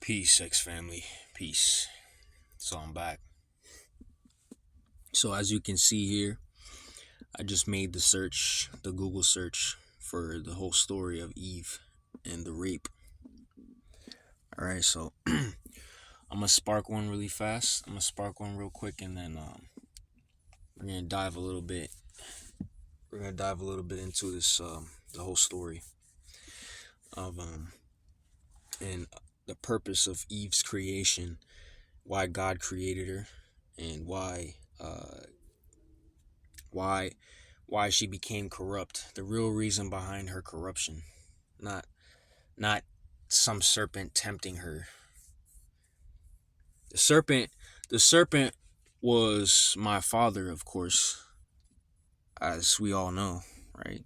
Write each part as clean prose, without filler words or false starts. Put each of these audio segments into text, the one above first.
Peace, X family. Peace. So I'm back. So as you can see here, I just made the Google search for the whole story of Eve and the rape. All right, so I'm gonna spark one really fast. I'm gonna spark one real quick, and then we're gonna dive a little bit. We're gonna dive a little bit into this the whole story of and the purpose of Eve's creation, why God created her, and why why she became corrupt, the real reason behind her corruption, not not some serpent tempting her. The serpent was my father, of course, as we all know, right?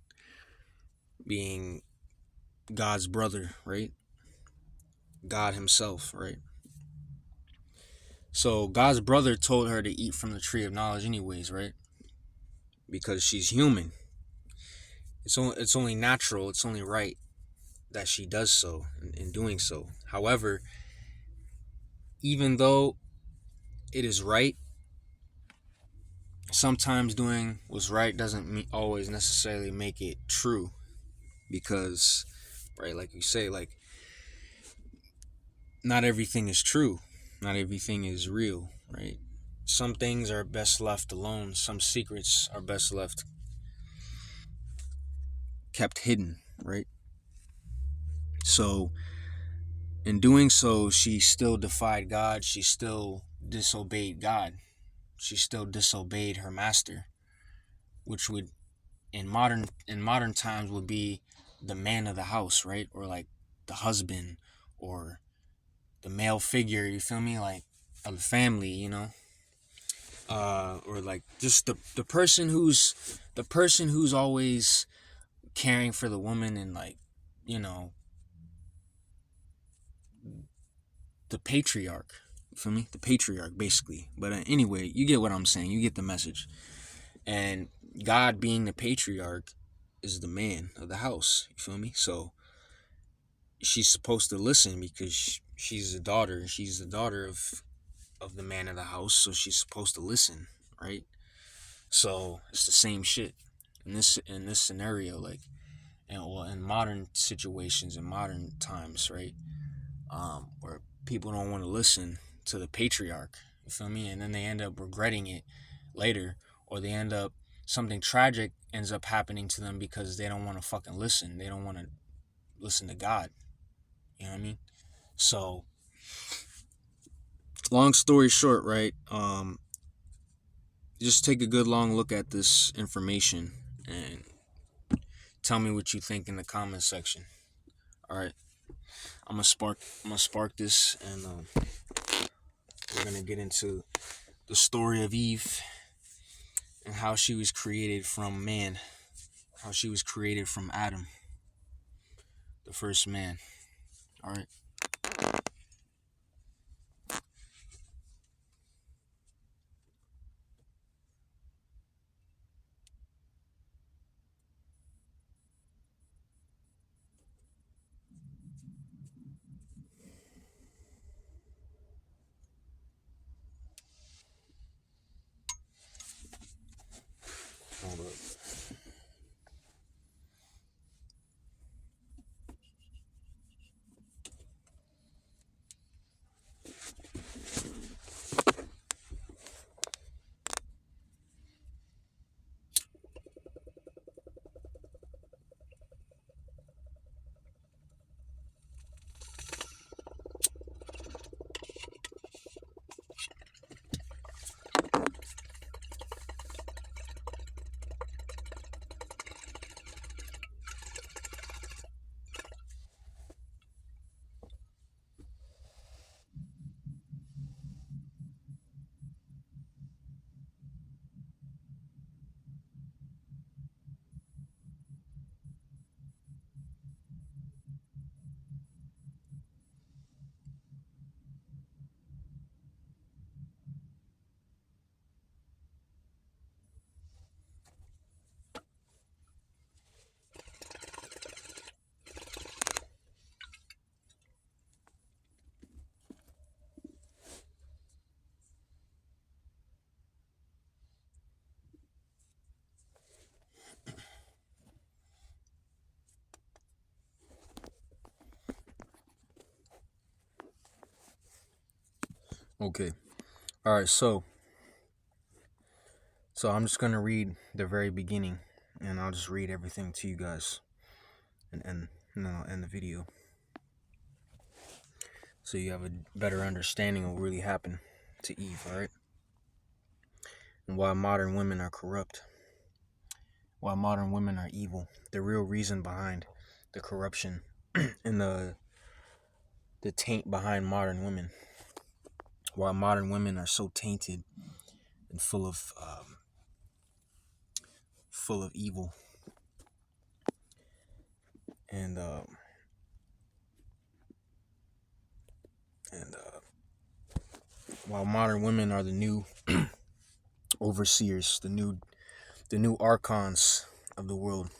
Being God's brother, right? God himself, right? So God's brother told her to eat from the tree of knowledge anyways, right? Because she's human. It's only natural, it's only right that she does so in doing so. However, even though it is right, sometimes doing what's right doesn't always necessarily make it true, because, right, like you say, like, not everything is true, not everything is real, right? Some things are best left alone, some secrets are best left kept hidden, right? So in doing so, she still defied God, she still disobeyed God, she still disobeyed her master, which would in modern times would be the man of the house, right? Or like the husband, or the male figure, you feel me, like, of the family, or like just the person who's always caring for the woman, and, like, you know the patriarch, you feel me, the patriarch basically. But anyway, you get what I'm saying, you get the message. And God, being the patriarch, is the man of the house, you feel me? So she's supposed to listen, because she's the daughter of the man of the house, so she's supposed to listen, right? So it's the same shit in this scenario, like, and well, in modern situations, in modern times, right? Where people don't want to listen to the patriarch, you feel me? And then they end up regretting it later, or they end up something tragic ends up happening to them because they don't want to fucking listen. They don't want to listen to God. You know what I mean? So, long story short, right? Just take a good long look at this information and tell me what you think in the comment section. All right, I'm gonna spark this, and we're gonna get into the story of Eve and how she was created from man, how she was created from Adam, the first man. All right. Hold up. Okay. All right. So I'm just gonna read the very beginning, and I'll just read everything to you guys, and then I'll end the video, so you have a better understanding of what really happened to Eve. All right. And why modern women are corrupt. Why modern women are evil. The real reason behind the corruption and the taint behind modern women. Why modern women are so tainted and full of evil, and while modern women are the new overseers, the new archons of the world,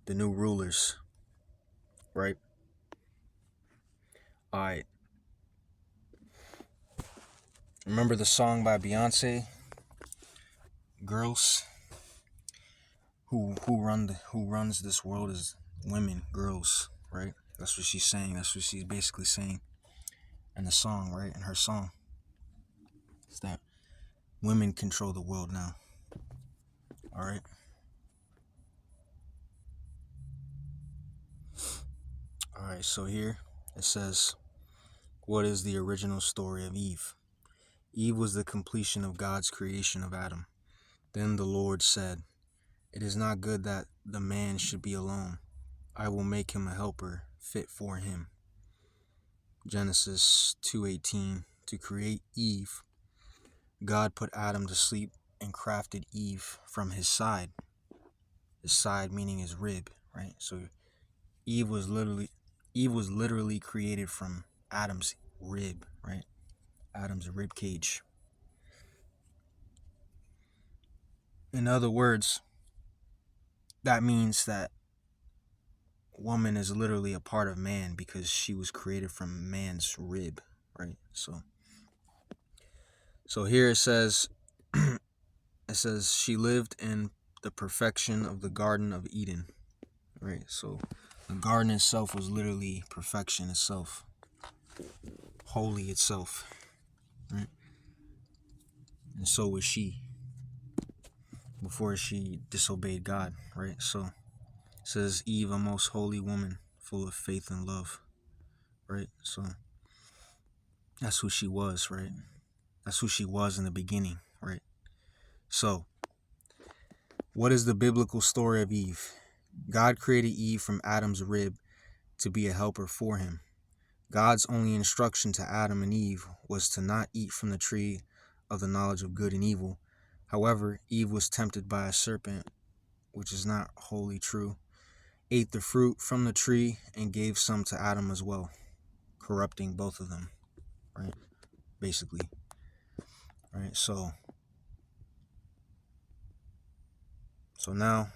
the new rulers, right? All right. Remember the song by Beyonce, "Girls"? Who runs this world is women, girls, right? That's what she's saying. That's what she's basically saying in the song, right? In her song, it's that women control the world now. All right. All right. So here it says, "What is the original story of Eve? Eve was the completion of God's creation of Adam. Then the Lord said, 'It is not good that the man should be alone. I will make him a helper fit for him.'" Genesis 2:18. To create Eve, God put Adam to sleep and crafted Eve from his side. His side meaning his rib, right? So Eve was literally created from Adam's rib, right? Adam's rib cage. In other words, that means that woman is literally a part of man because she was created from man's rib, right? So here it says she lived in the perfection of the Garden of Eden, right? So the garden itself was literally perfection itself, holy itself, right? And so was she before she disobeyed God, right? So it says Eve, a most holy woman, full of faith and love, right? So that's who she was, right? That's who she was in the beginning, right? So, what is the biblical story of Eve? God created Eve from Adam's rib to be a helper for him. God's only instruction to Adam and Eve was to not eat from the tree of the knowledge of good and evil. However, Eve was tempted by a serpent, which is not wholly true, ate the fruit from the tree, and gave some to Adam as well, corrupting both of them, right? Basically, right? So now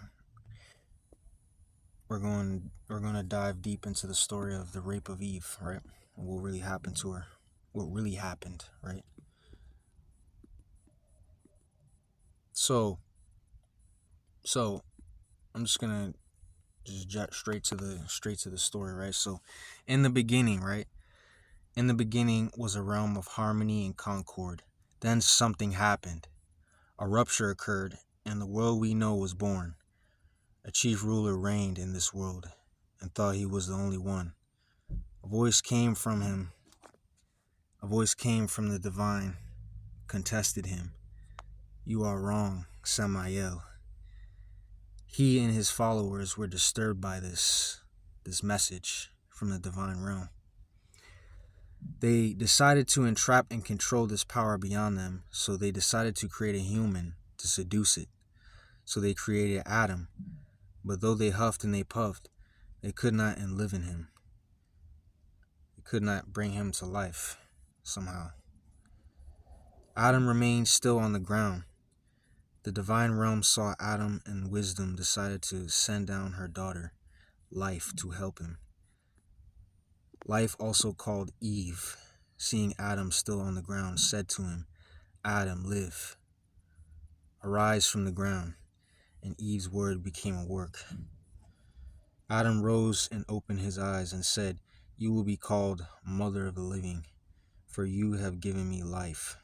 we're going to dive deep into the story of the rape of Eve, right? And what really happened to her. What really happened, right? So I'm just going to just jet straight to the story, right? So in the beginning, right? In the beginning was a realm of harmony and concord. Then something happened. A rupture occurred, and the world we know was born. A chief ruler reigned in this world and thought he was the only one. A voice came from him. A voice came from the divine, contested him. "You are wrong, Samael." He and his followers were disturbed by this message from the divine realm. They decided to entrap and control this power beyond them, so they decided to create a human to seduce it. So they created Adam, but though they huffed and they puffed, they could not enliven him. They could not bring him to life somehow. Adam remained still on the ground. The divine realm saw Adam and wisdom decided to send down her daughter, Life, to help him. Life, also called Eve, seeing Adam still on the ground, said to him, "Adam, live. Arise from the ground." And Eve's word became a work. Adam rose and opened his eyes and said, "You will be called Mother of the Living, for you have given me life.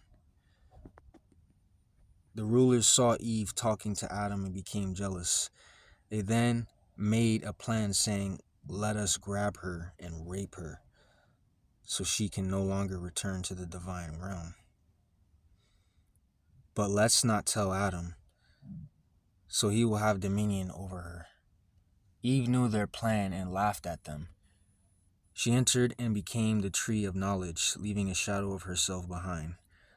The rulers saw Eve talking to Adam and became jealous. They then made a plan saying, let us grab her and rape her so she can no longer return to the divine realm. But let's not tell Adam, so he will have dominion over her. Eve knew their plan and laughed at them. She entered and became the tree of knowledge, leaving a shadow of herself behind.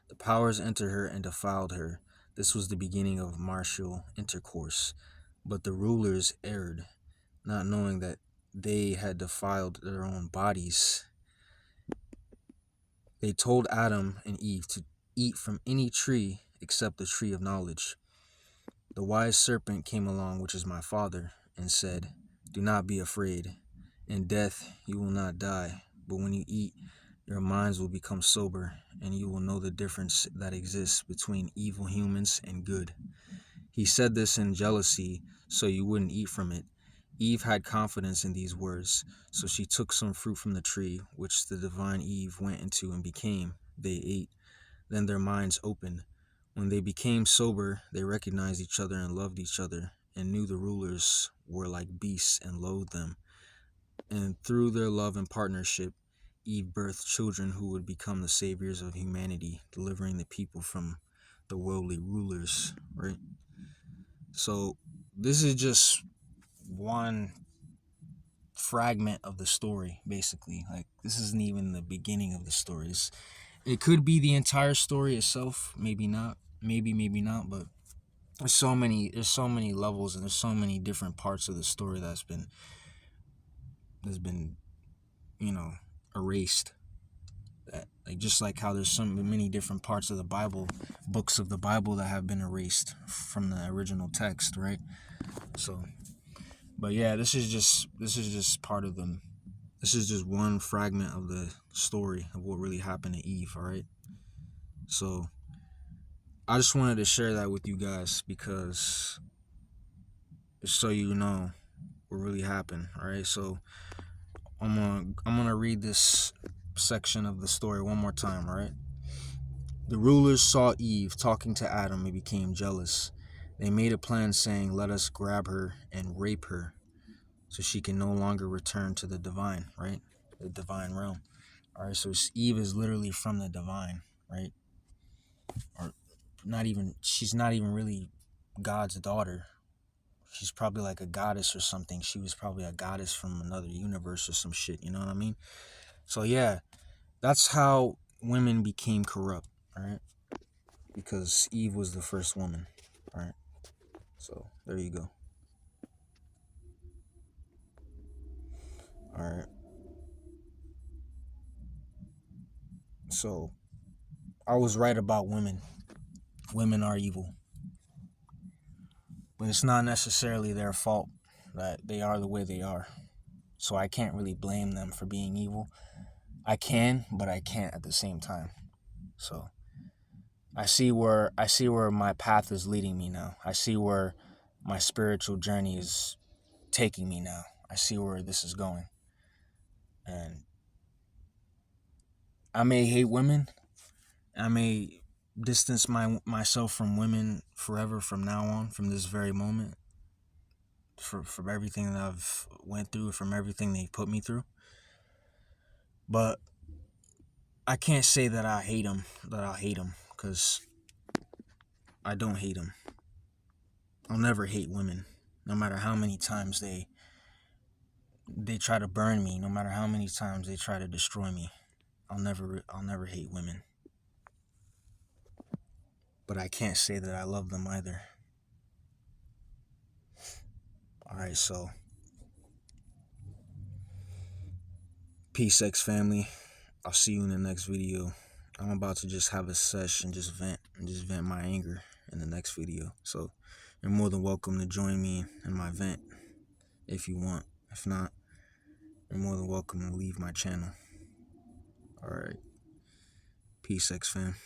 The powers entered her and defiled her. This was the beginning of martial intercourse. But the rulers erred, not knowing that they had defiled their own bodies. They told Adam and Eve to eat from any tree except the tree of knowledge. The wise serpent came along, which is my father, and said, do not be afraid. In death you will not die, but when you eat, your minds will become sober, and you will know the difference that exists between evil humans and good. He said this in jealousy, so you wouldn't eat from it. Eve had confidence in these words, so she took some fruit from the tree, which the divine Eve went into and became. They ate. Then their minds opened. When they became sober, they recognized each other and loved each other, and knew the rulers were like beasts and loathed them. And through their love and partnership, Eve birthed children who would become the saviors of humanity, delivering the people from the worldly rulers, right? So this is just one fragment of the story, basically. Like, this isn't even the beginning of the story. It could be the entire story itself, maybe not, maybe not, but there's so many levels, and there's so many different parts of the story that's been erased. That, like, just like how there's so many different parts of the Bible, books of the Bible that have been erased from the original text, right? So, but yeah, this is just part of them. This is just one fragment of the story of what really happened to Eve, all right? So, I just wanted to share that with you guys because so you know what really happened, all right? So, I'm gonna read this section of the story one more time, all right? The rulers saw Eve talking to Adam and became jealous. They made a plan saying, let us grab her and rape her so she can no longer return to the divine, right? The divine realm. All right, so Eve is literally from the divine, right? Or she's not even really God's daughter. She's probably like a goddess or something. She was probably a goddess from another universe or some shit, you know what I mean? So yeah, that's how women became corrupt, all right? Because Eve was the first woman, all right? So there you go. All right. So I was right about women. Women are evil. But it's not necessarily their fault that they are the way they are. So I can't really blame them for being evil. I can, but I can't at the same time. So I see where my path is leading me now. I see where my spiritual journey is taking me now. I see where this is going. And I may hate women. I may distance myself from women forever from now on, from this very moment, from everything that I've went through, from everything they put me through. But I can't say that I hate them, because I don't hate them. I'll never hate women, no matter how many times they try to burn me, no matter how many times they try to destroy me. I'll never hate women. But I can't say that I love them either. Alright, so peace, X family. I'll see you in the next video. I'm about to just have a session, just vent my anger in the next video. So you're more than welcome to join me in my vent if you want. If not, you're more than welcome to leave my channel. Alright. Peace, X fam.